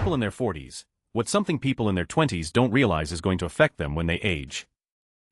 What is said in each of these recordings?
People in their 40s. What something people in their 20s don't realize is going to affect them when they age.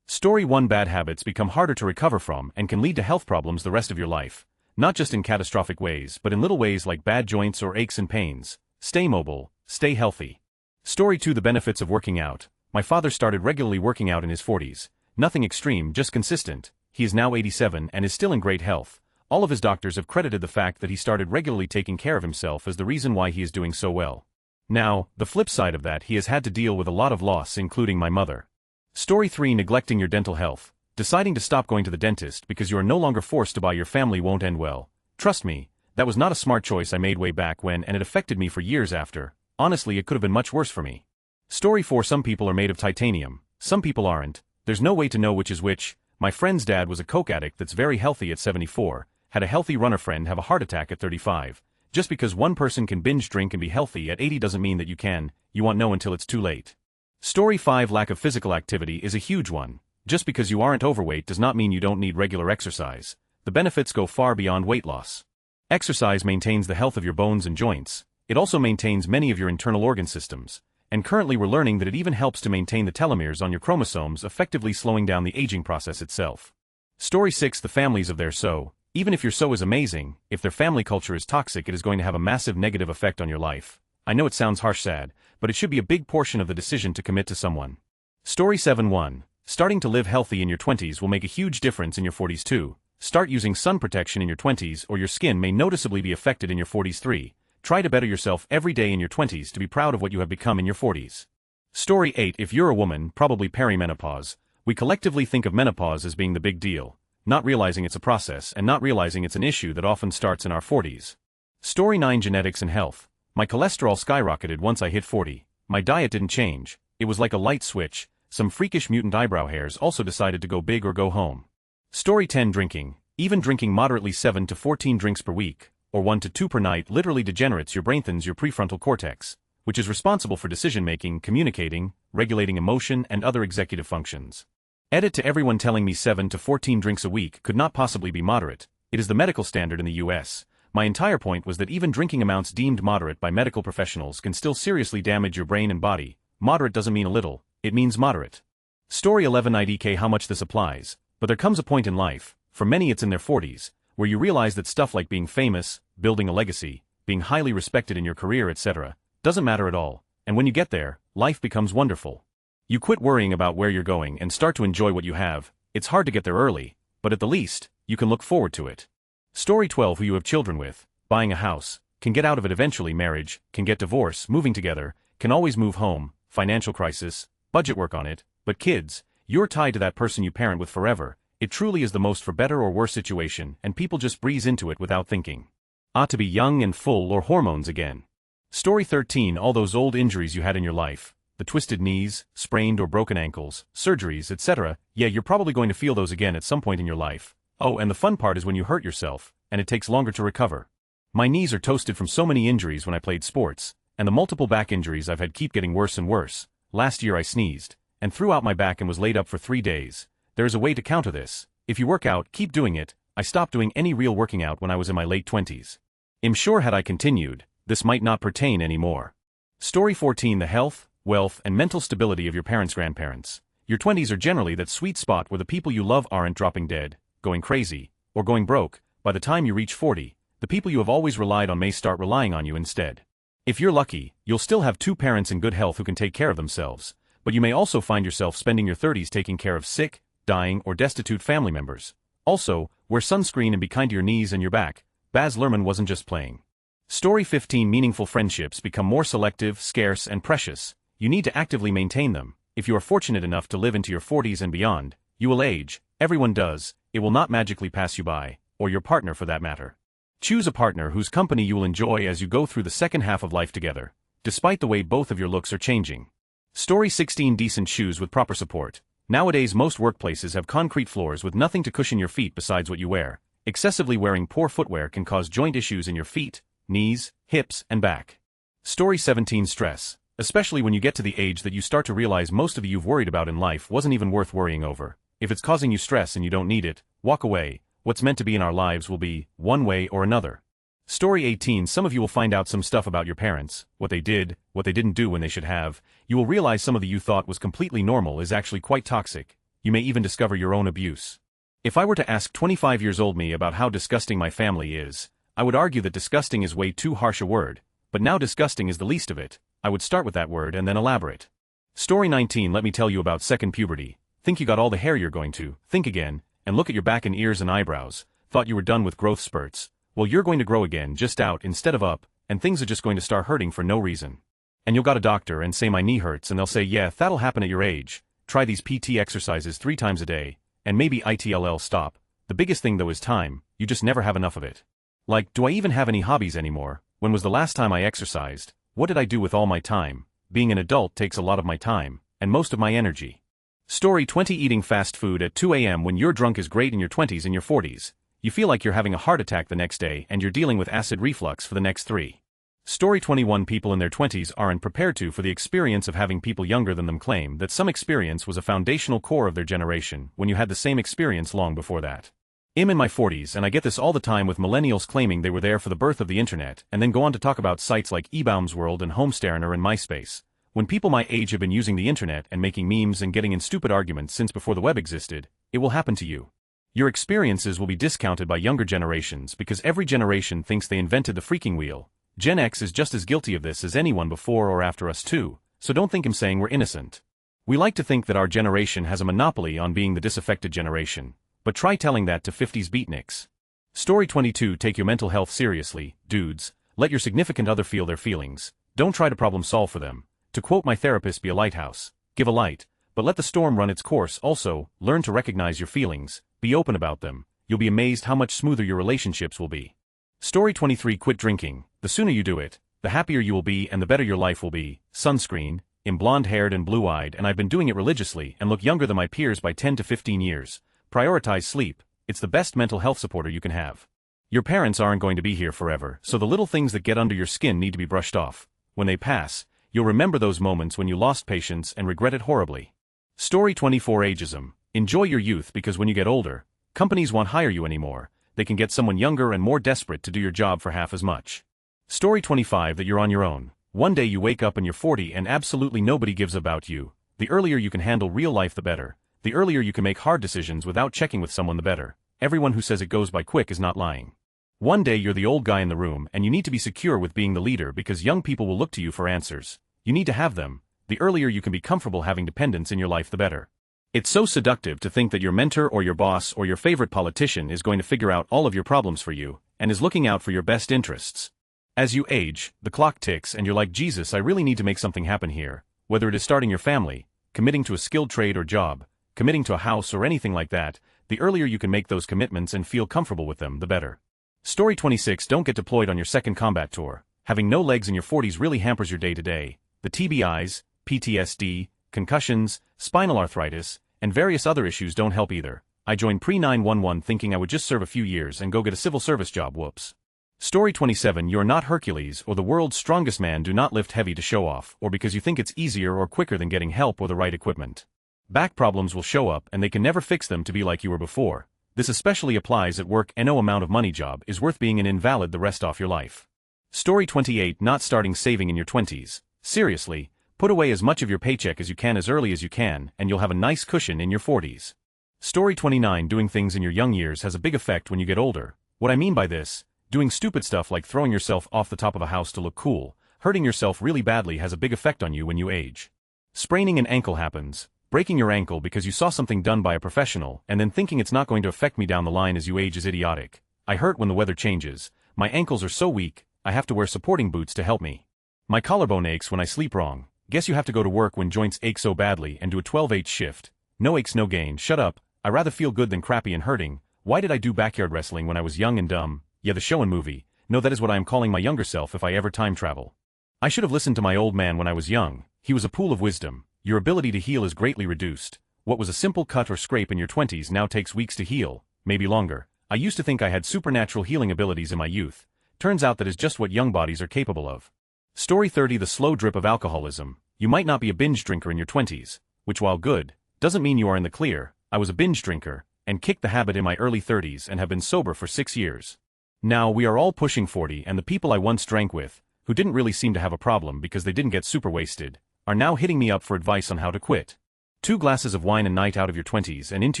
Story 1. Bad habits become harder to recover from and can lead to health problems the rest of your life. Not just in catastrophic ways, but in little ways like bad joints or aches and pains. Stay mobile, stay healthy. Story 2. The benefits of working out. My father started regularly working out in his 40s. Nothing extreme, just consistent. He is now 87 and is still in great health. All of his doctors have credited the fact that he started regularly taking care of himself as the reason why he is doing so well. Now, the flip side of that, he has had to deal with a lot of loss, including my mother. Story 3. Neglecting your dental health. Deciding to stop going to the dentist because you are no longer forced to buy your family won't end well. Trust me, that was not a smart choice I made way back when, and it affected me for years after. Honestly, it could have been much worse for me. Story 4. Some people are made of titanium. Some people aren't. There's no way to know which is which. My friend's dad was a coke addict that's very healthy at 74, had a healthy runner friend have a heart attack at 35. Just because one person can binge drink and be healthy at 80 doesn't mean that you can. You won't know until it's too late. Story 5. Lack of physical activity is a huge one. Just because you aren't overweight does not mean you don't need regular exercise. The benefits go far beyond weight loss. Exercise maintains the health of your bones and joints. It also maintains many of your internal organ systems. And currently we're learning that it even helps to maintain the telomeres on your chromosomes, effectively slowing down the aging process itself. Story 6. The families of their so. Even if your so is amazing, if their family culture is toxic, it is going to have a massive negative effect on your life. I know it sounds harsh, sad, but it should be a big portion of the decision to commit to someone. Story 7. 1. Starting to live healthy in your 20s will make a huge difference in your 40s too. Start using sun protection in your 20s or your skin may noticeably be affected in your 40s. 3. Try to better yourself every day in your 20s to be proud of what you have become in your 40s. Story 8. If you're a woman, probably perimenopause. We collectively think of menopause as being the big deal, not realizing it's a process and not realizing it's an issue that often starts in our 40s. Story 9. Genetics and health. My cholesterol skyrocketed once I hit 40. My diet didn't change. It was like a light switch. Some freakish mutant eyebrow hairs also decided to go big or go home. Story 10. Drinking. Even drinking moderately 7 to 14 drinks per week, or 1 to 2 per night, literally degenerates your brain, thins your prefrontal cortex, which is responsible for decision-making, communicating, regulating emotion, and other executive functions. Edit to everyone telling me 7 to 14 drinks a week could not possibly be moderate. It is the medical standard in the US. My entire point was that even drinking amounts deemed moderate by medical professionals can still seriously damage your brain and body. Moderate doesn't mean a little, it means moderate. Story 11. IDK. How much this applies, but there comes a point in life, for many it's in their 40s, where you realize that stuff like being famous, building a legacy, being highly respected in your career, etc., doesn't matter at all, and when you get there, life becomes wonderful. You quit worrying about where you're going and start to enjoy what you have. It's hard to get there early, but at the least, you can look forward to it. Story 12. Who you have children with, buying a house, can get out of it eventually, marriage, can get divorce, moving together, can always move home, financial crisis, budget work on it, but kids, you're tied to that person you parent with forever. It truly is the most for better or worse situation, and people just breeze into it without thinking. Ought to be young and full or hormones again. Story 13. All those old injuries you had in your life, the twisted knees, sprained or broken ankles, surgeries, etc., yeah, you're probably going to feel those again at some point in your life. Oh, and the fun part is when you hurt yourself, and it takes longer to recover. My knees are toasted from so many injuries when I played sports, and the multiple back injuries I've had keep getting worse and worse. Last year I sneezed, and threw out my back and was laid up for 3 days. There is a way to counter this. If you work out, keep doing it. I stopped doing any real working out when I was in my late 20s. I'm sure had I continued, this might not pertain anymore. Story 14. The health, wealth, and mental stability of your parents-grandparents. Your 20s are generally that sweet spot where the people you love aren't dropping dead, going crazy, or going broke. By the time you reach 40, the people you have always relied on may start relying on you instead. If you're lucky, you'll still have 2 parents in good health who can take care of themselves, but you may also find yourself spending your 30s taking care of sick, dying, or destitute family members. Also, wear sunscreen and be kind to your knees and your back. Baz Luhrmann wasn't just playing. Story 15. Meaningful friendships become more selective, scarce, and precious. You need to actively maintain them. If you are fortunate enough to live into your 40s and beyond, you will age. Everyone does. It will not magically pass you by, or your partner for that matter. Choose a partner whose company you will enjoy as you go through the second half of life together, despite the way both of your looks are changing. Story 16. Decent shoes with proper support. Nowadays most workplaces have concrete floors with nothing to cushion your feet besides what you wear. Excessively wearing poor footwear can cause joint issues in your feet, knees, hips, and back. Story 17. Stress. Especially when you get to the age that you start to realize most of you've worried about in life wasn't even worth worrying over. If it's causing you stress and you don't need it, walk away. What's meant to be in our lives will be, one way or another. Story 18. Some of you will find out some stuff about your parents, what they did, what they didn't do when they should have. You will realize some of the you thought was completely normal is actually quite toxic. You may even discover your own abuse. If I were to ask 25-year-old me about how disgusting my family is, I would argue that disgusting is way too harsh a word, but now disgusting is the least of it. I would start with that word and then elaborate. Story 19. Let me tell you about second puberty. Think you got all the hair you're going to, think again, and look at your back and ears and eyebrows. Thought you were done with growth spurts. Well, you're going to grow again, just out instead of up, and things are just going to start hurting for no reason. And you'll got a doctor and say my knee hurts and they'll say yeah, that'll happen at your age. Try these PT exercises 3 times a day, and maybe ITLL stop. The biggest thing though is time, you just never have enough of it. Like, do I even have any hobbies anymore? When was the last time I exercised? What did I do with all my time? Being an adult takes a lot of my time, and most of my energy. Story 20. Eating fast food at 2 a.m. when you're drunk is great in your 20s and your 40s. You feel like you're having a heart attack the next day and you're dealing with acid reflux for the next 3. Story 21. People in their 20s aren't prepared for the experience of having people younger than them claim that some experience was a foundational core of their generation when you had the same experience long before that. I'm in my 40s and I get this all the time with millennials claiming they were there for the birth of the internet and then go on to talk about sites like eBaum's World and Homestainer and MySpace. When people my age have been using the internet and making memes and getting in stupid arguments since before the web existed, it will happen to you. Your experiences will be discounted by younger generations because every generation thinks they invented the freaking wheel. Gen X is just as guilty of this as anyone before or after us too, so don't think I'm saying we're innocent. We like to think that our generation has a monopoly on being the disaffected generation, but try telling that to 50s beatniks. Story 22. Take your mental health seriously, dudes. Let your significant other feel their feelings. Don't try to problem solve for them. To quote my therapist, be a lighthouse. Give a light, but let the storm run its course. Also, learn to recognize your feelings. Be open about them. You'll be amazed how much smoother your relationships will be. Story 23. Quit drinking. The sooner you do it, the happier you will be and the better your life will be. Sunscreen. I'm blonde-haired and blue-eyed and I've been doing it religiously and look younger than my peers by 10 to 15 years. Prioritize sleep. It's the best mental health supporter you can have. Your parents aren't going to be here forever, so the little things that get under your skin need to be brushed off. When they pass, you'll remember those moments when you lost patience and regret it horribly. Story 24. Ageism. Enjoy your youth because when you get older, companies won't hire you anymore. They can get someone younger and more desperate to do your job for half as much. Story 25. That you're on your own. One day you wake up and you're 40 and absolutely nobody gives about you. The earlier you can handle real life the better. The earlier you can make hard decisions without checking with someone the better. Everyone who says it goes by quick is not lying. One day you're the old guy in the room and you need to be secure with being the leader because young people will look to you for answers. You need to have them. The earlier you can be comfortable having dependence in your life the better. It's so seductive to think that your mentor or your boss or your favorite politician is going to figure out all of your problems for you and is looking out for your best interests. As you age, the clock ticks and you're like, Jesus, I really need to make something happen here. Whether it is starting your family, committing to a skilled trade or job, committing to a house or anything like that, the earlier you can make those commitments and feel comfortable with them, the better. Story 26. Don't get deployed on your second combat tour. Having no legs in your 40s really hampers your day-to-day. The TBIs, PTSD, concussions, spinal arthritis, and various other issues don't help either. I joined pre-911 thinking I would just serve a few years and go get a civil service job, whoops. Story 27. You're not Hercules or the world's strongest man. Do not lift heavy to show off or because you think it's easier or quicker than getting help or the right equipment. Back problems will show up and they can never fix them to be like you were before. This especially applies at work. No amount of money job is worth being an invalid the rest of your life. Story 28. Not starting saving in your 20s. Seriously, put away as much of your paycheck as you can as early as you can and you'll have a nice cushion in your 40s. Story 29. Doing things in your young years has a big effect when you get older. What I mean by this, doing stupid stuff like throwing yourself off the top of a house to look cool, hurting yourself really badly has a big effect on you when you age. Spraining an ankle happens. Breaking your ankle because you saw something done by a professional and then thinking it's not going to affect me down the line as you age is idiotic. I hurt when the weather changes. My ankles are so weak, I have to wear supporting boots to help me. My collarbone aches when I sleep wrong. Guess you have to go to work when joints ache so badly and do a 12-8 shift. No aches, no gain. Shut up. I rather feel good than crappy and hurting. Why did I do backyard wrestling when I was young and dumb? Yeah, the show and movie. No, that is what I am calling my younger self if I ever time travel. I should have listened to my old man when I was young. He was a pool of wisdom. Your ability to heal is greatly reduced. What was a simple cut or scrape in your 20s now takes weeks to heal, maybe longer. I used to think I had supernatural healing abilities in my youth. Turns out that is just what young bodies are capable of. Story 30. The slow drip of alcoholism. You might not be a binge drinker in your 20s, which while good, doesn't mean you are in the clear. I was a binge drinker, and kicked the habit in my early 30s and have been sober for 6 years. Now we are all pushing 40 and the people I once drank with, who didn't really seem to have a problem because they didn't get super wasted, are now hitting me up for advice on how to quit. 2 glasses of wine a night out of your 20s and into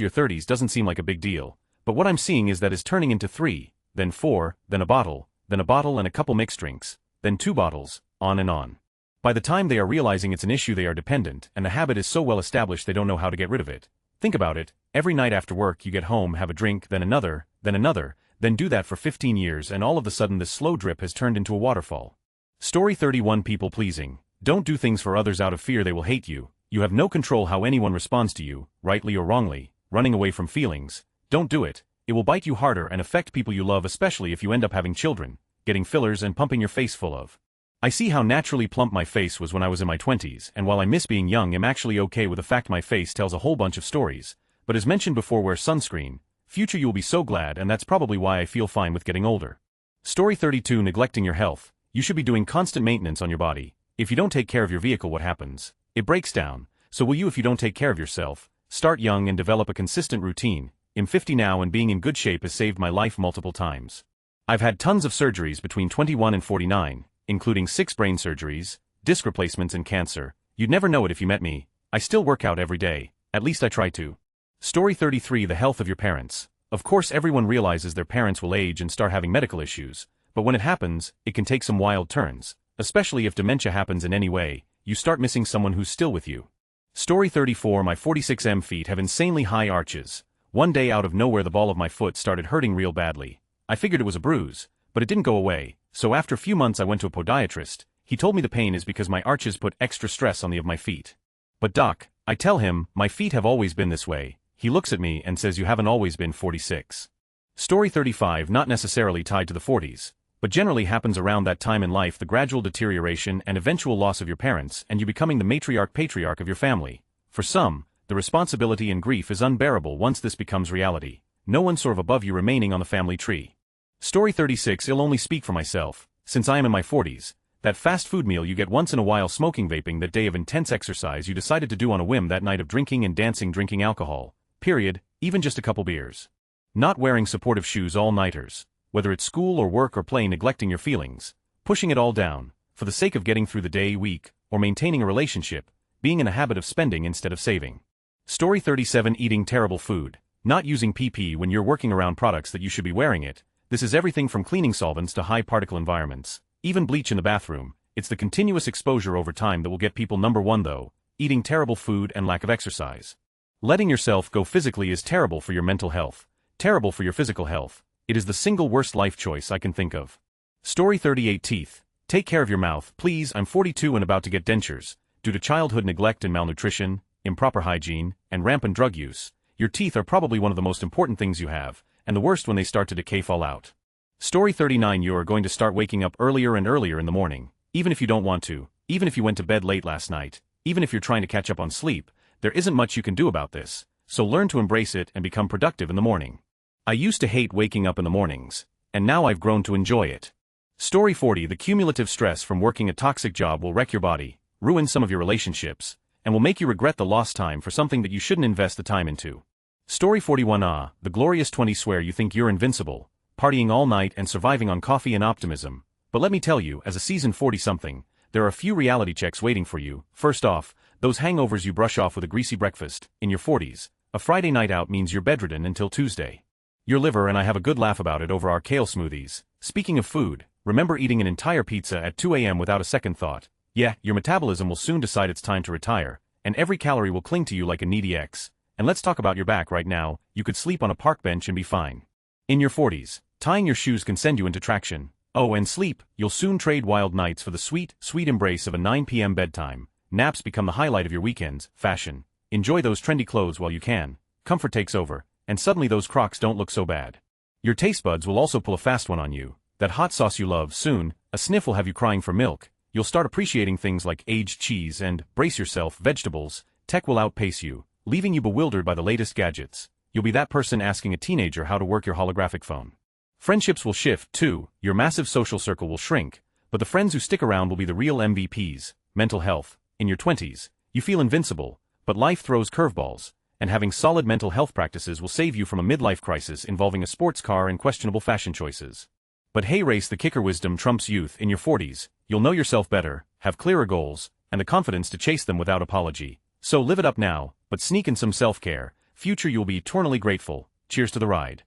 your 30s doesn't seem like a big deal, but what I'm seeing is that is turning into 3, then 4, then a bottle and a couple mixed drinks, then 2 bottles, on and on. By the time they are realizing it's an issue they are dependent and the habit is so well established they don't know how to get rid of it. Think about it, every night after work you get home, have a drink, then another, then do that for 15 years and all of a sudden this slow drip has turned into a waterfall. Story 31. People pleasing. Don't do things for others out of fear they will hate you. You have no control how anyone responds to you, rightly or wrongly. Running away from feelings. Don't do it. It will bite you harder and affect people you love, especially if you end up having children, getting fillers and pumping your face full of. I see how naturally plump my face was when I was in my 20s, and while I miss being young, I'm actually okay with the fact my face tells a whole bunch of stories. But as mentioned before, wear sunscreen. Future you will be so glad, and that's probably why I feel fine with getting older. Story 32. Neglecting your health. You should be doing constant maintenance on your body. If you don't take care of your vehicle, what happens? It breaks down. So will you if you don't take care of yourself? Start young and develop a consistent routine. I'm 50 now and being in good shape has saved my life multiple times. I've had tons of surgeries between 21 and 49, including 6 brain surgeries, disc replacements and cancer. You'd never know it if you met me. I still work out every day. At least I try to. Story 33. The health of your parents. Of course everyone realizes their parents will age and start having medical issues, but when it happens, it can take some wild turns, especially if dementia happens in any way. You start missing someone who's still with you. Story 34. My 46M feet have insanely high arches. One day out of nowhere the ball of my foot started hurting real badly. I figured it was a bruise, but it didn't go away, so after a few months I went to a podiatrist. He told me the pain is because my arches put extra stress on the of my feet. But doc, I tell him, my feet have always been this way. He looks at me and says you haven't always been 46. Story 35. Not necessarily tied to the 40s, but generally happens around that time in life, the gradual deterioration and eventual loss of your parents and you becoming the patriarch of your family. For some, the responsibility and grief is unbearable once this becomes reality. No one sort of above you remaining on the family tree. Story 36. I'll only speak for myself, since I am in my 40s. That fast food meal you get once in a while, smoking, vaping, that day of intense exercise you decided to do on a whim, that night of drinking and dancing, drinking alcohol. Period, even just a couple beers. Not wearing supportive shoes all-nighters, whether it's school or work or play, neglecting your feelings, pushing it all down, for the sake of getting through the day, week, or maintaining a relationship, being in a habit of spending instead of saving. Story 37. Eating terrible food. Not using PP when you're working around products that you should be wearing it. This is everything from cleaning solvents to high particle environments, even bleach in the bathroom. It's the continuous exposure over time that will get people. Number 1 though, eating terrible food and lack of exercise. Letting yourself go physically is terrible for your mental health, terrible for your physical health. It is the single worst life choice I can think of. Story 38. Teeth. Take care of your mouth, please. I'm 42 and about to get dentures. Due to childhood neglect and malnutrition, improper hygiene, and rampant drug use, your teeth are probably one of the most important things you have, and the worst when they start to decay, fall out. Story 39. You are going to start waking up earlier and earlier in the morning, even if you don't want to, even if you went to bed late last night, even if you're trying to catch up on sleep. There isn't much you can do about this, so learn to embrace it and become productive in the morning. I used to hate waking up in the mornings, and now I've grown to enjoy it. Story 40. The cumulative stress from working a toxic job will wreck your body, ruin some of your relationships, and will make you regret the lost time for something that you shouldn't invest the time into. Story 41. The glorious 20s. Swear you think you're invincible, partying all night and surviving on coffee and optimism, but let me tell you, as a seasoned 40-something, there are a few reality checks waiting for you. First off, those hangovers you brush off with a greasy breakfast. In your 40s, a Friday night out means you're bedridden until Tuesday. Your liver and I have a good laugh about it over our kale smoothies. Speaking of food, remember eating an entire pizza at 2 a.m. without a second thought. Yeah, your metabolism will soon decide it's time to retire, and every calorie will cling to you like a needy ex. And let's talk about your back right now. You could sleep on a park bench and be fine. In your 40s, tying your shoes can send you into traction. Oh, and sleep, you'll soon trade wild nights for the sweet, sweet embrace of a 9 p.m. bedtime. Naps become the highlight of your weekends. Fashion. Enjoy those trendy clothes while you can. Comfort takes over, and suddenly those Crocs don't look so bad. Your taste buds will also pull a fast one on you. That hot sauce you love, soon, a sniff will have you crying for milk. You'll start appreciating things like aged cheese and, brace yourself, vegetables. Tech will outpace you, leaving you bewildered by the latest gadgets. You'll be that person asking a teenager how to work your holographic phone. Friendships will shift, too. Your massive social circle will shrink, but the friends who stick around will be the real MVPs. Mental health. In your 20s, you feel invincible, but life throws curveballs, and having solid mental health practices will save you from a midlife crisis involving a sports car and questionable fashion choices. But hey race, the kicker, wisdom trumps youth. In your 40s, you'll know yourself better, have clearer goals, and the confidence to chase them without apology. So live it up now, but sneak in some self-care. Future you'll be eternally grateful. Cheers to the ride.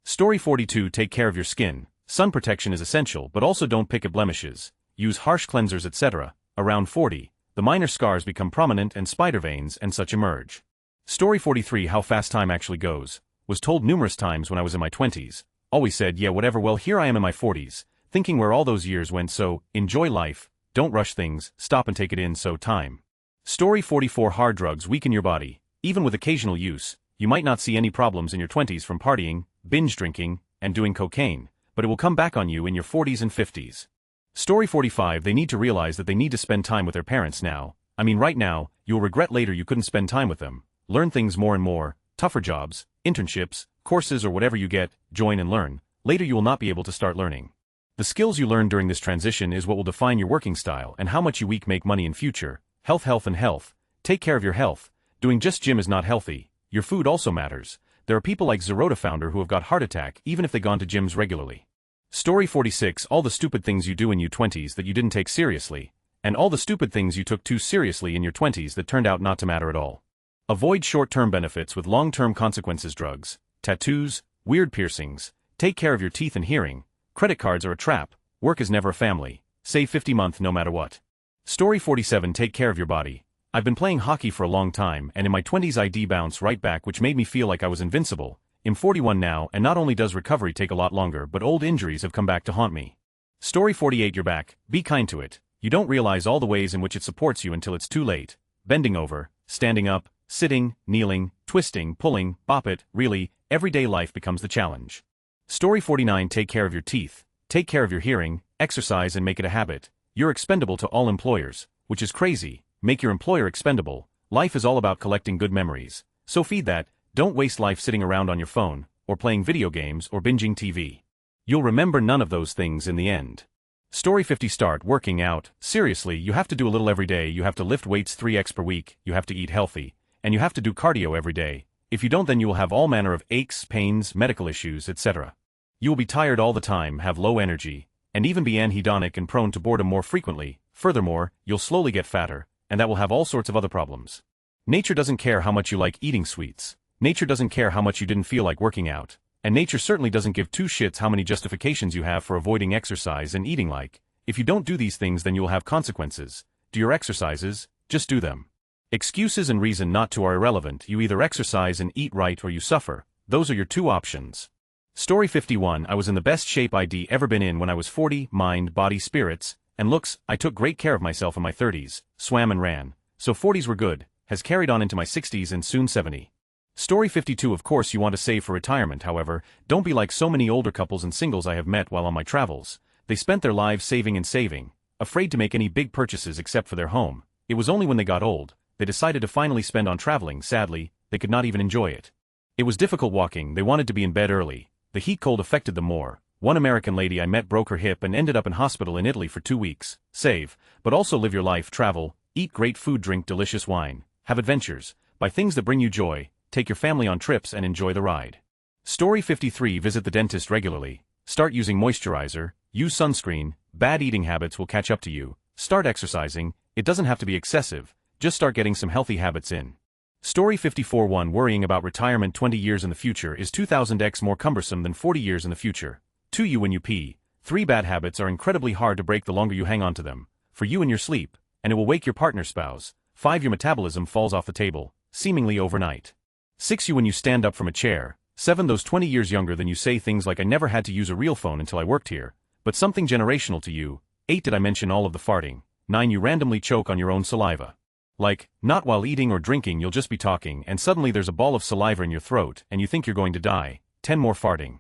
Story 42. Take care of your skin. Sun protection is essential, but also don't pick at blemishes. Use harsh cleansers, etc. Around 40, the minor scars become prominent and spider veins and such emerge. Story 43. How fast time actually goes. Was told numerous times when I was in my 20s. Always said, yeah, whatever. Well, here I am in my 40s, thinking where all those years went. So, enjoy life, don't rush things, stop and take it in. So time. Story 44. Hard drugs weaken your body. Even with occasional use, you might not see any problems in your 20s from partying, binge drinking, and doing cocaine, but it will come back on you in your 40s and 50s. Story 45. They need to realize that they need to spend time with their parents now. I mean right now, you'll regret later you couldn't spend time with them. Learn things more and more, tougher jobs, internships, courses or whatever you get, join and learn. Later you will not be able to start learning. The skills you learn during this transition is what will define your working style and how much you make money in future. Health and health. Take care of your health. Doing just gym is not healthy. Your food also matters. There are people like Zerota founder who have got heart attack even if they gone to gyms regularly. Story 46. All the stupid things you do in your 20s that you didn't take seriously, and all the stupid things you took too seriously in your 20s that turned out not to matter at all. Avoid short-term benefits with long-term consequences. Drugs, tattoos, weird piercings. Take care of your teeth and hearing. Credit cards are a trap. Work is never a family. Save 50 a month no matter what. Story 47. Take care of your body. I've been playing hockey for a long time, and in my 20s I bounced right back, which made me feel like I was invincible. I'm 41 now, and not only does recovery take a lot longer, but old injuries have come back to haunt me. Story 48. Your back. Be kind to it. You don't realize all the ways in which it supports you until it's too late. Bending over, standing up, sitting, kneeling, twisting, pulling, bop it. Really, everyday life becomes the challenge. Story 49. Take care of your teeth. Take care of your hearing, exercise and make it a habit. You're expendable to all employers, which is crazy. Make your employer expendable. Life is all about collecting good memories. So feed that. Don't waste life sitting around on your phone, or playing video games or binging TV. You'll remember none of those things in the end. Story 50. Start working out. Seriously, you have to do a little every day. You have to lift weights 3x per week, you have to eat healthy, and you have to do cardio every day. If you don't, then you will have all manner of aches, pains, medical issues, etc. You will be tired all the time, have low energy, and even be anhedonic and prone to boredom more frequently. Furthermore, you'll slowly get fatter, and that will have all sorts of other problems. Nature doesn't care how much you like eating sweets. Nature doesn't care how much you didn't feel like working out. And nature certainly doesn't give two shits how many justifications you have for avoiding exercise and eating. Like, if you don't do these things, then you will have consequences. Do your exercises, just do them. Excuses and reason not to are irrelevant. You either exercise and eat right or you suffer. Those are your two options. Story 51. I was in the best shape I'd ever been in when I was 40, mind, body, spirits, and looks. I took great care of myself in my 30s, swam and ran. So 40s were good, has carried on into my 60s and soon 70. Story 52. Of course you want to save for retirement, however, don't be like so many older couples and singles I have met while on my travels. They spent their lives saving and saving, afraid to make any big purchases except for their home. It was only when they got old, they decided to finally spend on traveling. Sadly, they could not even enjoy it. It was difficult walking, they wanted to be in bed early. The heat cold affected them more. One American lady I met broke her hip and ended up in hospital in Italy for 2 weeks. Save, but also live your life, travel, eat great food, drink delicious wine, have adventures, buy things that bring you joy, take your family on trips and enjoy the ride. Story 53. Visit the dentist regularly. Start using moisturizer, use sunscreen, bad eating habits will catch up to you. Start exercising, it doesn't have to be excessive, just start getting some healthy habits in. Story 54. 1. Worrying about retirement 20 years in the future is 2000x more cumbersome than 40 years in the future. 2. You when you pee. 3. Bad habits are incredibly hard to break the longer you hang on to them. For you in your sleep, and it will wake your partner spouse. 5. Your metabolism falls off the table, seemingly overnight. 6. You when you stand up from a chair. 7. Those 20 years younger than you say things like I never had to use a real phone until I worked here, but something generational to you. 8. Did I mention all of the farting? 9. You randomly choke on your own saliva. Like, not while eating or drinking, you'll just be talking and suddenly there's a ball of saliva in your throat and you think you're going to die. 10. More farting.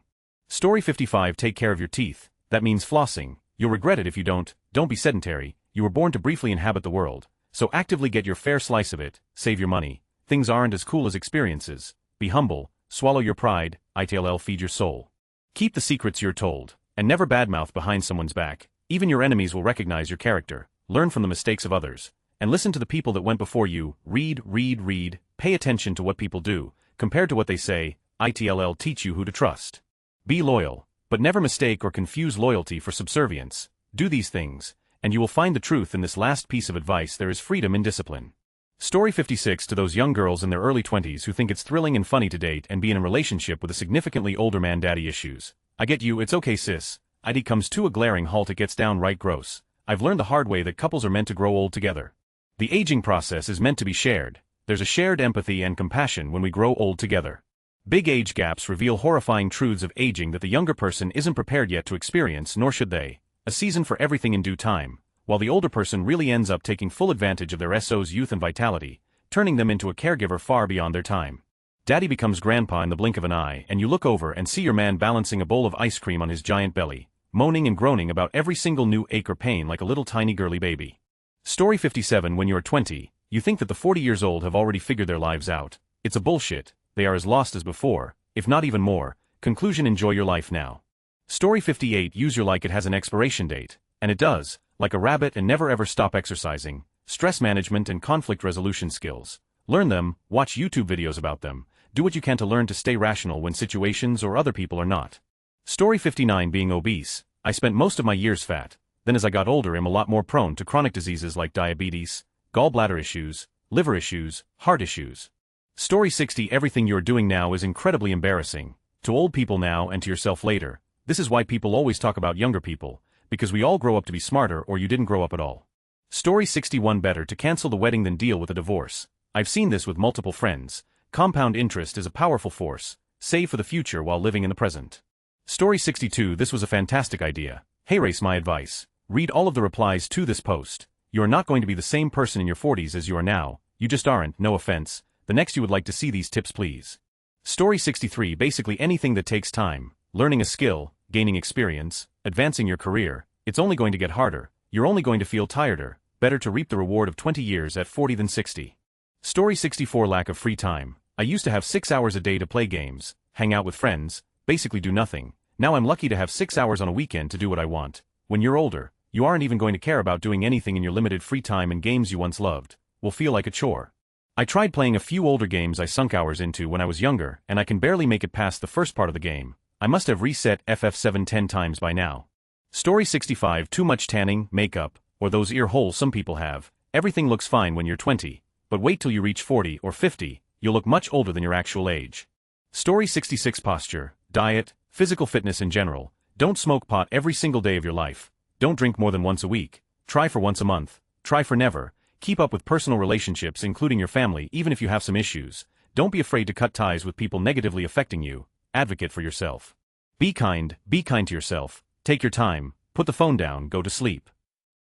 Story 55. Take care of your teeth. That means flossing. You'll regret it if you don't. Don't be sedentary. You were born to briefly inhabit the world, so actively get your fair slice of it. Save your money. Things aren't as cool as experiences. Be humble. Swallow your pride. ITLL. Feed your soul. Keep the secrets you're told, and never badmouth behind someone's back. Even your enemies will recognize your character. Learn from the mistakes of others, and listen to the people that went before you. Read. Pay attention to what people do, compared to what they say. ITLL. Teach you who to trust. Be loyal, But never mistake or confuse loyalty for subservience. Do these things, and you will find the truth in this last piece of advice: there is freedom in discipline. Story 56 to those young girls in their early 20s who think it's thrilling and funny to date and be in a relationship with a significantly older man. Daddy issues. I get you, it's okay sis. ID comes to a glaring halt, it gets downright gross. I've learned the hard way that couples are meant to grow old together. The aging process is meant to be shared. There's a shared empathy and compassion when we grow old together. Big age gaps reveal horrifying truths of aging that the younger person isn't prepared yet to experience, nor should they. A season for everything in due time, while the older person really ends up taking full advantage of their SO's youth and vitality, turning them into a caregiver far beyond their time. Daddy becomes grandpa in the blink of an eye, and you look over and see your man balancing a bowl of ice cream on his giant belly, moaning and groaning about every single new ache or pain like a little tiny girly baby. Story 57. When you are 20, you think that the 40 years old have already figured their lives out. It's a bullshit. They are as lost as before, if not even more. Conclusion: enjoy your life now. Story 58. Use your like it has an expiration date, and it does, like a rabbit, and never ever stop exercising. Stress management and conflict resolution skills. Learn them, watch YouTube videos about them, do what you can to learn to stay rational when situations or other people are not. Story 59. Being obese. I spent most of my years fat, then as I got older I'm a lot more prone to chronic diseases like diabetes, gallbladder issues, liver issues, heart issues. Story 60. Everything you're doing now is incredibly embarrassing. To old people now and to yourself later. This is why people always talk about younger people, because we all grow up to be smarter, or you didn't grow up at all. Story 61. Better to cancel the wedding than deal with a divorce. I've seen this with multiple friends. Compound interest is a powerful force. Save for the future while living in the present. Story 62. This was a fantastic idea. Hey race, my advice. Read all of the replies to this post. You are not going to be the same person in your 40s as you are now. You just aren't, no offense. The next you would like to see these tips please. Story 63. Basically anything that takes time. Learning a skill, gaining experience, advancing your career. It's only going to get harder. You're only going to feel tireder. Better to reap the reward of 20 years at 40 than 60. Story 64. Lack of free time. I used to have 6 hours a day to play games, hang out with friends, basically do nothing. Now I'm lucky to have 6 hours on a weekend to do what I want. When you're older, you aren't even going to care about doing anything in your limited free time, and games you once loved will feel like a chore. I tried playing a few older games I sunk hours into when I was younger, and I can barely make it past the first part of the game. I must have reset FF7 10 times by now. Story 65. Too much tanning, makeup, or those ear holes some people have. Everything looks fine when you're 20, but wait till you reach 40 or 50, you'll look much older than your actual age. Story 66. Posture, diet, physical fitness in general. Don't smoke pot every single day of your life. Don't drink more than once a week. Try for once a month. Try for never. Keep up with personal relationships, including your family, even if you have some issues. Don't be afraid to cut ties with people negatively affecting you. Advocate for yourself. Be kind to yourself. Take your time, put the phone down, go to sleep.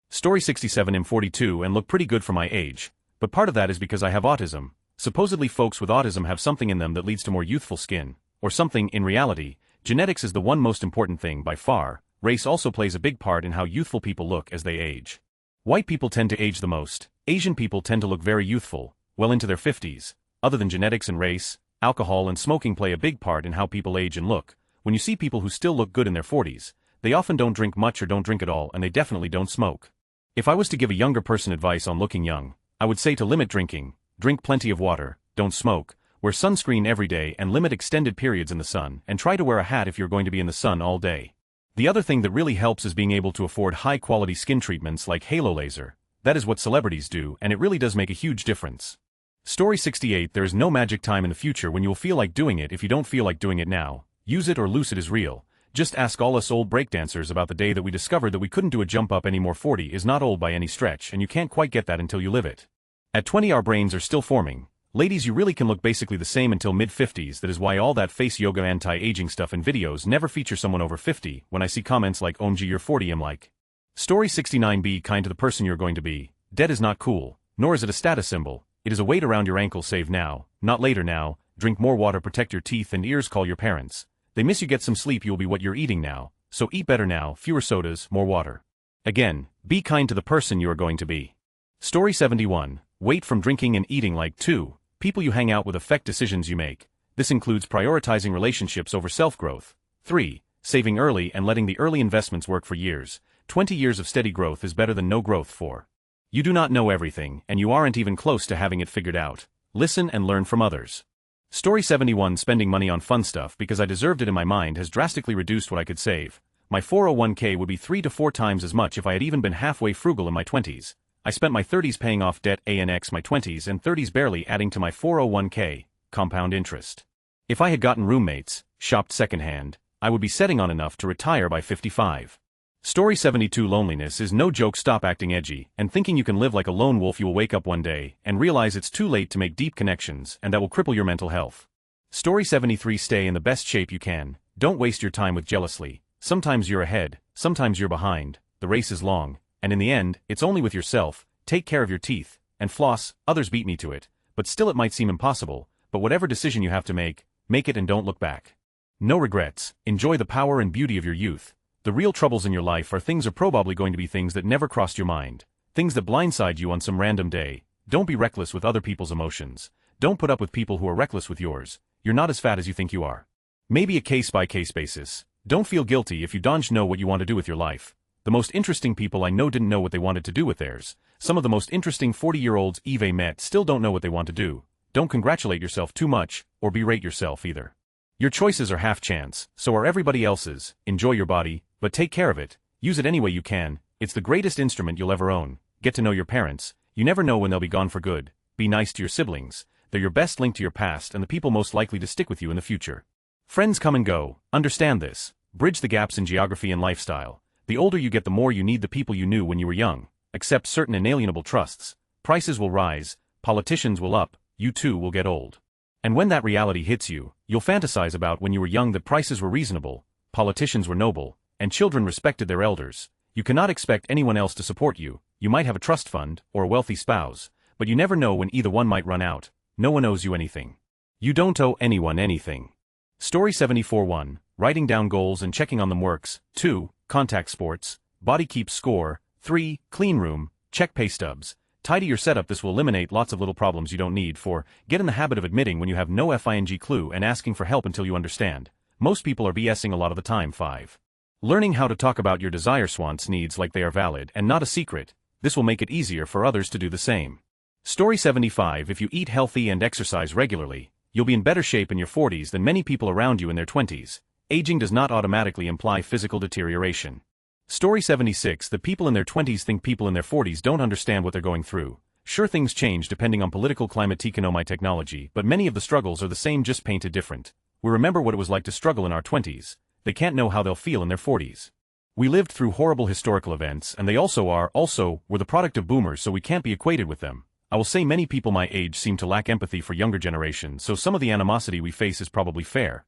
Story 67. I'm 42 and look pretty good for my age, but part of that is because I have autism. Supposedly folks with autism have something in them that leads to more youthful skin, or something. In reality, genetics is the one most important thing by far. Race also plays a big part in how youthful people look as they age. White people tend to age the most. Asian people tend to look very youthful, well into their 50s. Other than genetics and race, alcohol and smoking play a big part in how people age and look. When you see people who still look good in their 40s, they often don't drink much or don't drink at all, and they definitely don't smoke. If I was to give a younger person advice on looking young, I would say to limit drinking, drink plenty of water, don't smoke, wear sunscreen every day and limit extended periods in the sun, and try to wear a hat if you're going to be in the sun all day. The other thing that really helps is being able to afford high-quality skin treatments like halo laser. That is what celebrities do, and it really does make a huge difference. Story 68. There is no magic time in the future when you'll feel like doing it. If you don't feel like doing it now, use it or lose it is real. Just ask all us old breakdancers about the day that we discovered that we couldn't do a jump up anymore. 40 is not old by any stretch, and you can't quite get that until you live it. At 20 our brains are still forming. Ladies, you really can look basically the same until mid-50s. That is why all that face yoga anti-aging stuff in videos never feature someone over 50. When I see comments like "OMG you're 40" I'm like. Story 69. Be kind to the person you're going to be. Debt is not cool, nor is it a status symbol. It is a weight around your ankle. Save now, not later. Now, drink more water, protect your teeth and ears, call your parents. They miss you, get some sleep. You'll be what you're eating now, so eat better now, fewer sodas, more water. Again, be kind to the person you are going to be. Story 71. Weight from drinking and eating. Like 2. People you hang out with affect decisions you make. This includes prioritizing relationships over self-growth. 3. Saving early and letting the early investments work for years. 20 years of steady growth is better than no growth. 4. You do not know everything, and you aren't even close to having it figured out. Listen and learn from others. Story 71. Spending money on fun stuff because I deserved it in my mind has drastically reduced what I could save. My 401k would be 3 to 4 times as much if I had even been halfway frugal in my 20s. I spent my 30s paying off debt ANX my 20s and 30s barely adding to my 401k, compound interest. If I had gotten roommates, shopped secondhand, I would be setting on enough to retire by 55. Story 72. Loneliness is no joke. Stop acting edgy and thinking you can live like a lone wolf. You will wake up one day and realize it's too late to make deep connections, and that will cripple your mental health. Story 73. Stay in the best shape you can. Don't waste your time with jealousy. Sometimes you're ahead, sometimes you're behind, the race is long, and in the end, it's only with yourself. Take care of your teeth, and floss. Others beat me to it, but still it might seem impossible, but whatever decision you have to make it and don't look back. No regrets. Enjoy the power and beauty of your youth. The real troubles in your life are probably going to be things that never crossed your mind. Things that blindside you on some random day. Don't be reckless with other people's emotions. Don't put up with people who are reckless with yours. You're not as fat as you think you are. Maybe a case-by-case basis. Don't feel guilty if you don't know what you want to do with your life. The most interesting people I know didn't know what they wanted to do with theirs. Some of the most interesting 40-year-olds Eve met still don't know what they want to do. Don't congratulate yourself too much, or berate yourself either. Your choices are half chance, so are everybody else's. Enjoy your body, but take care of it. Use it any way you can. It's the greatest instrument you'll ever own. Get to know your parents. You never know when they'll be gone for good. Be nice to your siblings. They're your best link to your past and the people most likely to stick with you in the future. Friends come and go. Understand this. Bridge the gaps in geography and lifestyle. The older you get, the more you need the people you knew when you were young. Accept certain inalienable trusts. Prices will rise, politicians will up, you too will get old. And when that reality hits you, you'll fantasize about when you were young that prices were reasonable, politicians were noble, and children respected their elders. You cannot expect anyone else to support you. You might have a trust fund or a wealthy spouse, but you never know when either one might run out. No one owes you anything. You don't owe anyone anything. Story 74. 1. Writing down goals and checking on them works. 2. Contact sports. Body keeps score. 3. Clean room. Check pay stubs. Tidy your setup. This will eliminate lots of little problems you don't need. 4. Get in the habit of admitting when you have no FING clue and asking for help until you understand. Most people are BSing a lot of the time. 5. Learning how to talk about your wants needs like they are valid and not a secret. This will make it easier for others to do the same. Story 75. If you eat healthy and exercise regularly, you'll be in better shape in your 40s than many people around you in their 20s. Aging does not automatically imply physical deterioration. Story 76. The people in their 20s think people in their 40s don't understand what they're going through. Sure, things change depending on political climate, economic, technology, but many of the struggles are the same, just painted different. We remember what it was like to struggle in our 20s. They can't know how they'll feel in their 40s. We lived through horrible historical events, and they also were the product of boomers, so we can't be equated with them. I will say many people my age seem to lack empathy for younger generations, so some of the animosity we face is probably fair.